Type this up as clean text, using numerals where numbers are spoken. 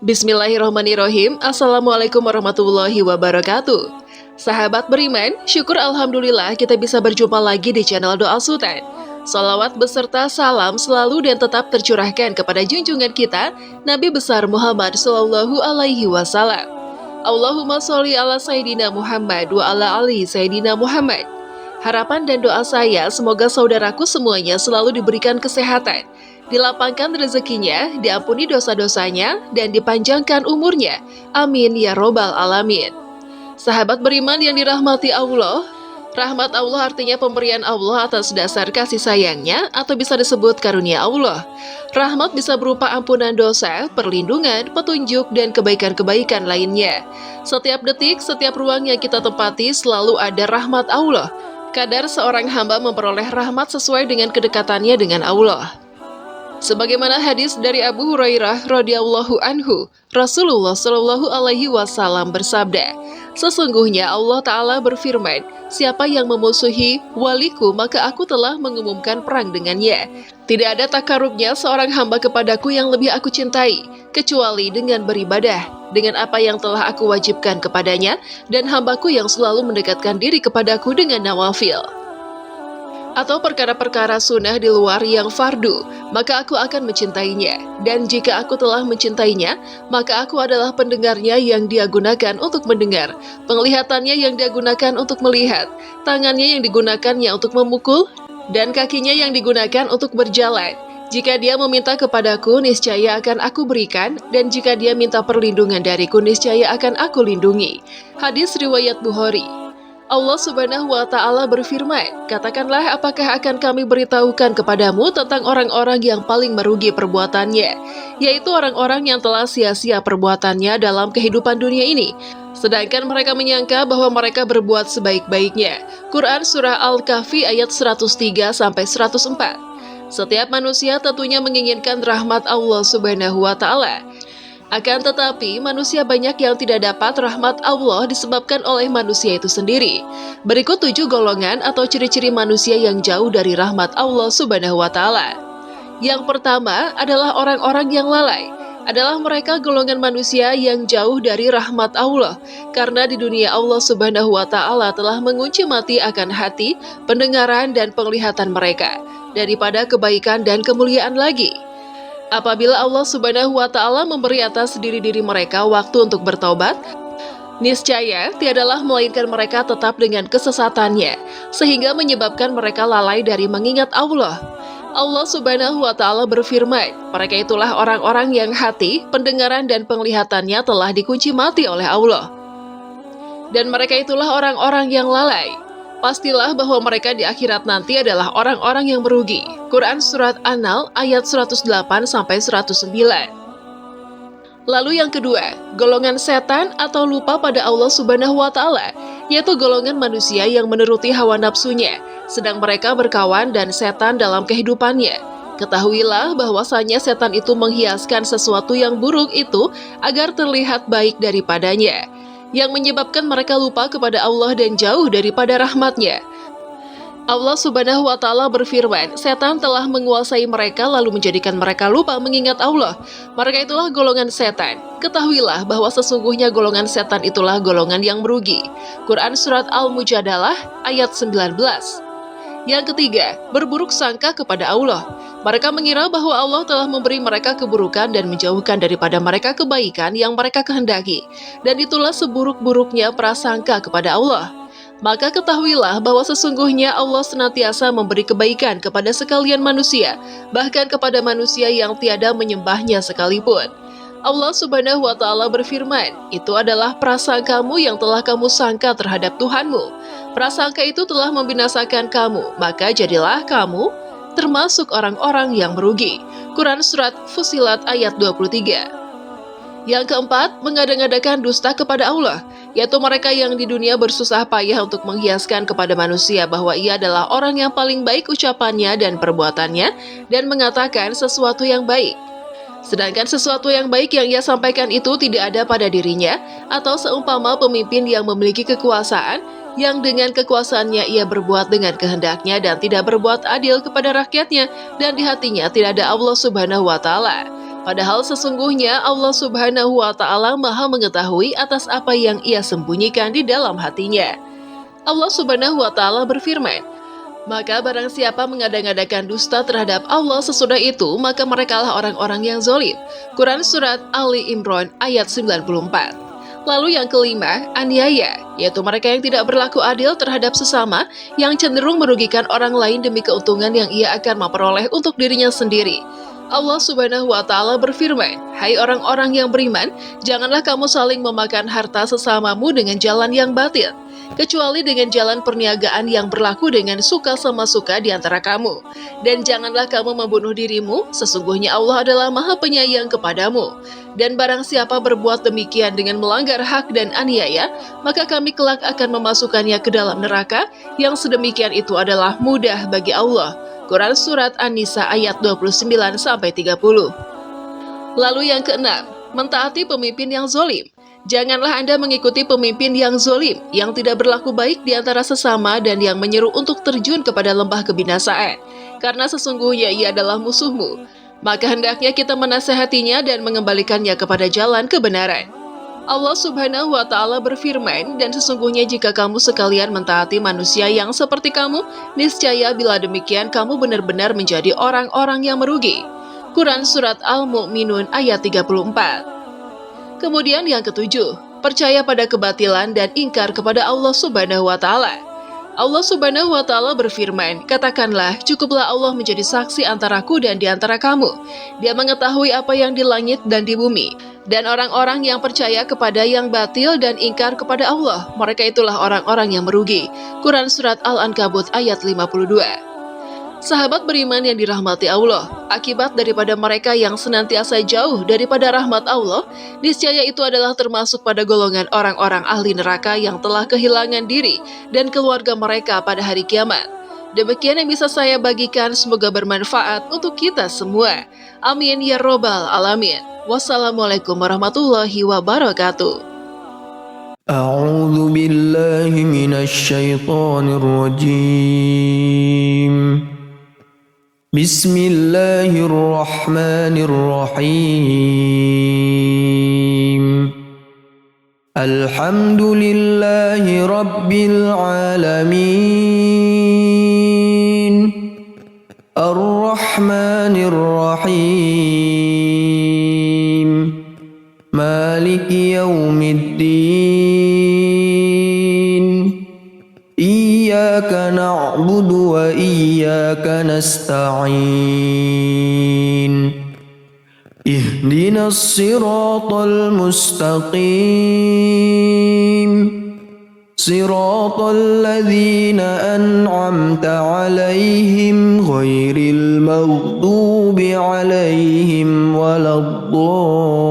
Bismillahirrahmanirrahim. Assalamualaikum warahmatullahi wabarakatuh. Sahabat beriman, syukur alhamdulillah kita bisa berjumpa lagi di channel Doa Sultan. Salawat beserta salam selalu dan tetap tercurahkan kepada junjungan kita, Nabi besar Muhammad Sallallahu Alaihi Wasallam. Allahumma sholli ala Sayyidina Muhammad wa ala ali Sayyidina Muhammad. Harapan dan doa saya semoga saudaraku semuanya selalu diberikan kesehatan, dilapangkan rezekinya, diampuni dosa-dosanya, dan dipanjangkan umurnya. Amin ya robbal alamin. Sahabat beriman yang dirahmati Allah, rahmat Allah artinya pemberian Allah atas dasar kasih sayangnya atau bisa disebut karunia Allah. Rahmat bisa berupa ampunan dosa, perlindungan, petunjuk, dan kebaikan-kebaikan lainnya. Setiap detik, setiap ruang yang kita tempati selalu ada rahmat Allah. Kadar seorang hamba memperoleh rahmat sesuai dengan kedekatannya dengan Allah. Sebagaimana hadis dari Abu Hurairah radhiyallahu anhu, Rasulullah Shallallahu Alaihi Wasallam bersabda, sesungguhnya Allah Ta'ala berfirman, siapa yang memusuhi waliku maka aku telah mengumumkan perang dengannya. Tidak ada takarubnya seorang hamba kepadaku yang lebih aku cintai, kecuali dengan beribadah, dengan apa yang telah aku wajibkan kepadanya, dan hambaku yang selalu mendekatkan diri kepadaku dengan nawafil atau perkara-perkara sunnah di luar yang fardu, maka aku akan mencintainya. Dan jika aku telah mencintainya, maka aku adalah pendengarnya yang dia gunakan untuk mendengar, penglihatannya yang dia gunakan untuk melihat, tangannya yang digunakannya untuk memukul, dan kakinya yang digunakan untuk berjalan. Jika dia meminta kepadaku, niscaya akan aku berikan, dan jika dia minta perlindungan dariku, niscaya akan aku lindungi. Hadis riwayat Bukhari. Allah Subhanahu wa Ta'ala berfirman, katakanlah apakah akan kami beritahukan kepadamu tentang orang-orang yang paling merugi perbuatannya, yaitu orang-orang yang telah sia-sia perbuatannya dalam kehidupan dunia ini, sedangkan mereka menyangka bahwa mereka berbuat sebaik-baiknya. Quran Surah Al-Kahfi ayat 103-104. Setiap manusia tentunya menginginkan rahmat Allah Subhanahu wa Ta'ala. Akan tetapi, manusia banyak yang tidak dapat rahmat Allah disebabkan oleh manusia itu sendiri. Berikut 7 golongan atau ciri-ciri manusia yang jauh dari rahmat Allah Subhanahu wa Ta'ala. Yang pertama adalah orang-orang yang lalai. Adalah mereka golongan manusia yang jauh dari rahmat Allah, karena di dunia Allah Subhanahu wa Ta'ala telah mengunci mati akan hati, pendengaran, dan penglihatan mereka daripada kebaikan dan kemuliaan lagi. Apabila Allah Subhanahu wa Ta'ala memberi atas diri-diri mereka waktu untuk bertobat, niscaya tiadalah melainkan mereka tetap dengan kesesatannya, sehingga menyebabkan mereka lalai dari mengingat Allah. Allah Subhanahu wa Ta'ala berfirman, mereka itulah orang-orang yang hati, pendengaran, dan penglihatannya telah dikunci mati oleh Allah. Dan mereka itulah orang-orang yang lalai. Pastilah bahwa mereka di akhirat nanti adalah orang-orang yang merugi. Quran Surat An-Nahl ayat 108-109. Lalu yang kedua, golongan setan atau lupa pada Allah Subhanahu wa Ta'ala, yaitu golongan manusia yang menuruti hawa nafsunya, sedang mereka berkawan dan setan dalam kehidupannya. Ketahuilah bahwasanya setan itu menghiaskan sesuatu yang buruk itu agar terlihat baik daripadanya, yang menyebabkan mereka lupa kepada Allah dan jauh daripada rahmatnya. Allah Subhanahu wa Ta'ala berfirman, setan telah menguasai mereka lalu menjadikan mereka lupa mengingat Allah. Mereka itulah golongan setan. Ketahuilah bahwa sesungguhnya golongan setan itulah golongan yang merugi. Quran Surat Al-Mujadalah ayat 19. Yang ketiga, berburuk sangka kepada Allah. Mereka mengira bahwa Allah telah memberi mereka keburukan dan menjauhkan daripada mereka kebaikan yang mereka kehendaki. Dan itulah seburuk-buruknya prasangka kepada Allah. Maka ketahuilah bahwa sesungguhnya Allah senantiasa memberi kebaikan kepada sekalian manusia, bahkan kepada manusia yang tiada menyembahnya sekalipun. Allah Subhanahu wa Ta'ala berfirman, itu adalah prasangkamu yang telah kamu sangka terhadap Tuhanmu. Prasangka itu telah membinasakan kamu, maka jadilah kamu termasuk orang-orang yang merugi. Quran Surat Fussilat ayat 23. Yang keempat, mengada-ngadakan dusta kepada Allah, yaitu mereka yang di dunia bersusah payah untuk menghiaskan kepada manusia bahwa ia adalah orang yang paling baik ucapannya dan perbuatannya, dan mengatakan sesuatu yang baik. Sedangkan sesuatu yang baik yang ia sampaikan itu tidak ada pada dirinya, atau seumpama pemimpin yang memiliki kekuasaan, yang dengan kekuasaannya ia berbuat dengan kehendaknya dan tidak berbuat adil kepada rakyatnya, dan di hatinya tidak ada Allah Subhanahu wa Ta'ala. Padahal sesungguhnya Allah Subhanahu wa Ta'ala Maha Mengetahui atas apa yang ia sembunyikan di dalam hatinya. Allah Subhanahu wa Ta'ala berfirman, "Maka barang siapa mengada-ngadakan dusta terhadap Allah sesudah itu, maka merekalah orang-orang yang zalim." Quran Surat Ali Imran ayat 94. Lalu yang kelima, aniaya, yaitu mereka yang tidak berlaku adil terhadap sesama, yang cenderung merugikan orang lain demi keuntungan yang ia akan memperoleh untuk dirinya sendiri. Allah Subhanahu wa Ta'ala berfirman, "Hai orang-orang yang beriman, janganlah kamu saling memakan harta sesamamu dengan jalan yang batil, kecuali dengan jalan perniagaan yang berlaku dengan suka sama suka di antara kamu. Dan janganlah kamu membunuh dirimu, sesungguhnya Allah adalah Maha Penyayang kepadamu. Dan barang siapa berbuat demikian dengan melanggar hak dan aniaya, maka kami kelak akan memasukkannya ke dalam neraka, yang sedemikian itu adalah mudah bagi Allah." Quran Surat An-Nisa ayat 29-30. Lalu yang keenam, mentaati pemimpin yang zalim. Janganlah Anda mengikuti pemimpin yang zalim, yang tidak berlaku baik di antara sesama dan yang menyeru untuk terjun kepada lembah kebinasaan, karena sesungguhnya ia adalah musuhmu. Maka hendaknya kita menasehatinya dan mengembalikannya kepada jalan kebenaran. Allah Subhanahu wa Ta'ala berfirman, "Dan sesungguhnya jika kamu sekalian mentaati manusia yang seperti kamu, niscaya bila demikian kamu benar-benar menjadi orang-orang yang merugi." Quran Surat Al-Mu'minun ayat 34. Kemudian yang ketujuh, percaya pada kebatilan dan ingkar kepada Allah Subhanahu wa Ta'ala. Allah Subhanahu wa Ta'ala berfirman, "Katakanlah, cukuplah Allah menjadi saksi antaraku dan di antara kamu. Dia mengetahui apa yang di langit dan di bumi. Dan orang-orang yang percaya kepada yang batil dan ingkar kepada Allah, mereka itulah orang-orang yang merugi." Quran Surat Al-Ankabut ayat 52. Sahabat beriman yang dirahmati Allah, akibat daripada mereka yang senantiasa jauh daripada rahmat Allah, niscaya itu adalah termasuk pada golongan orang-orang ahli neraka yang telah kehilangan diri dan keluarga mereka pada hari kiamat. Demikian yang bisa saya bagikan, semoga bermanfaat untuk kita semua. Amin ya robbal alamin. Wassalamualaikum warahmatullahi wabarakatuh. A'udzu billahi minasy syaithanir rajim. Bismillahirrahmanirrahim. Alhamdulillahi rabbil alamin. Ar-Rahmanir Rahim. Maliki yaumiddin. Iyyaka na'budu wa iyyaka nasta'in. Ihdinas siratal mustaqim. Siratal ladzina an'amta 'alaihim ghairil maghdubi 'alaihim waladdallin.